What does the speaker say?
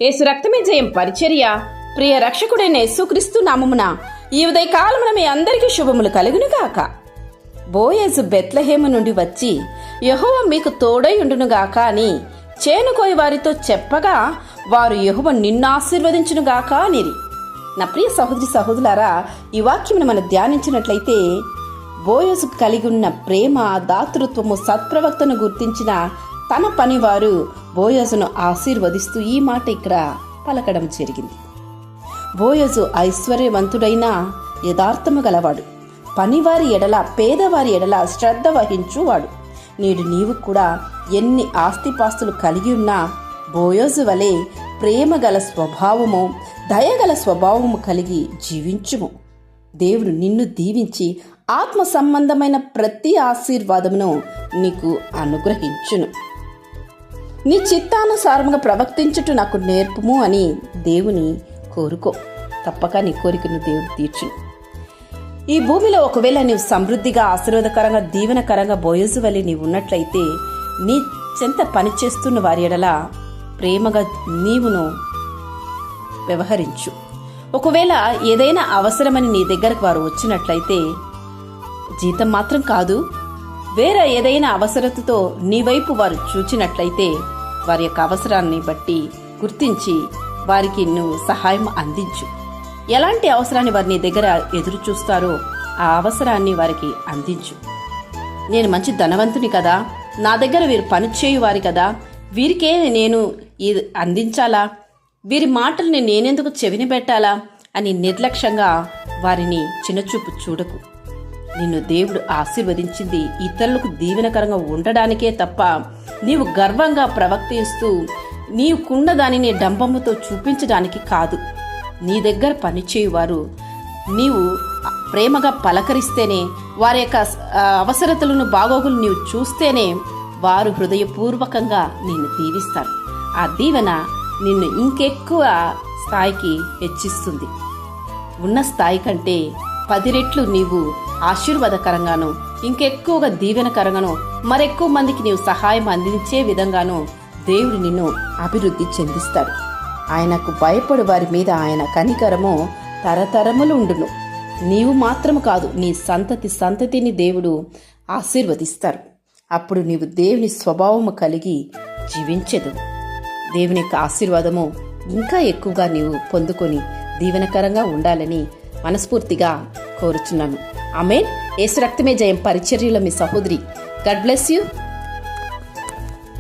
యేసు రక్తమే జయం పరిచర్య. ప్రియ రక్షకుడైన యేసుక్రీస్తు నామమున ఈ ఉదయకాలమున మీ అందరికీ శుభములు కలుగునుగాక. బోయజు బెత్లెహేము నుండి వచ్చి యెహోవా మీకు తోడై ఉండునుగాక అని చేనుకోయి వారితో చెప్పగా వారు యెహోవా నిన్ను ఆశీర్వదించునుగాక అనిరి. నా ప్రియ సహోదరి సహోదరులారా, ఈ వాక్యమును మనం ధ్యానించినట్లయితే బోయజు కలిగి ఉన్న ప్రేమ, దాతృత్వము, సత్ప్రవక్తను గుర్తించిన తన పనివారు బోయజును ఆశీర్వదిస్తూ ఈ మాట ఇక్కడ పలకడం జరిగింది. బోయజు ఐశ్వర్యవంతుడైన యథార్థము గలవాడు, పనివారి ఎడల, పేదవారి ఎడల శ్రద్ధ వహించువాడు. నేడు నీవు కూడా ఎన్ని ఆస్తిపాస్తులు కలిగి ఉన్నా బోయజు వలె ప్రేమ గల స్వభావము, దయగల స్వభావము కలిగి జీవించుము. దేవుడు నిన్ను దీవించి ఆత్మ సంబంధమైన ప్రతి ఆశీర్వాదమును నీకు అనుగ్రహించును. నీ చిత్తానుసారముగా ప్రవర్తించుట నాకు నేర్పుము అని దేవుని కోరుకో. తప్పక నీ కోరికను దేవుడు తీర్చును. ఈ భూమిలో ఒకవేళ నీవు సమృద్ధిగా, ఆశీర్వాదకరంగా, దీవెనకరంగా బోయజు వలె నీవు ఉన్నట్లయితే నీ చెంత పనిచేస్తున్న వారి ఎడల ప్రేమగా నీవును వ్యవహరించు. ఒకవేళ ఏదైనా అవసరమని నీ దగ్గరకు వారు వచ్చినట్లయితే జీతం మాత్రం కాదు, వేరే ఏదైనా అవసరతతో నీ వైపు వారు చూచినట్లయితే వారి యొక్క అవసరాన్ని బట్టి గుర్తించి వారికి నువ్వు సహాయం అందించు. ఎలాంటి అవసరాన్ని వారు నీ దగ్గర ఎదురు చూస్తారో ఆ అవసరాన్ని వారికి అందించు. నేను మంచి ధనవంతుని కదా, నా దగ్గర వీరు పనిచేయువారి కదా, వీరికే నేను ఇది అందించాలా, వీరి మాటల్ని నేనెందుకు చెవిని పెట్టాలా అని నిర్లక్ష్యంగా వారిని చిన్నచూపు చూడకు. నిన్ను దేవుడు ఆశీర్వదించింది ఇతరులకు దీవెనకరంగా ఉండడానికే తప్ప నీవు గర్వంగా ప్రవర్తిస్తూ నీవుకున్న దానిని డంబముతో చూపించడానికి కాదు. నీ దగ్గర పనిచేయువారు నీవు ప్రేమగా పలకరిస్తేనే, వారి యొక్క అవసరతలను, బాగోగులు నీవు చూస్తేనే వారు హృదయపూర్వకంగా నిన్ను దీవిస్తారు. ఆ దీవెన నిన్ను ఇంకెక్కువ స్థాయికి హెచ్చిస్తుంది. ఉన్న స్థాయి కంటే 10 రెట్లు నీవు ఆశీర్వాదకరంగాను, ఇంకెక్కువగా దీవెనకరంగాను, మరెక్కువ మందికి నీవు సహాయం అందించే విధంగాను దేవుడు నిన్ను అభివృద్ధి చెందిస్తాడు. ఆయనకు భయపడు వారి మీద ఆయన కనికరము తరతరములు ఉండును. నీవు మాత్రము కాదు, నీ సంతతిని దేవుడు ఆశీర్వదిస్తారు. అప్పుడు నీవు దేవుని స్వభావము కలిగి జీవించెదు. దేవుని యొక్క ఆశీర్వాదము ఇంకా ఎక్కువగా నీవు పొందుకొని దీవెనకరంగా ఉండాలని మనస్ఫూర్తిగా కోరుచున్నాను. ఆమేన్. యేసు రక్తమే జయం పరిచర్యలో మీ సహోదరి. God bless you.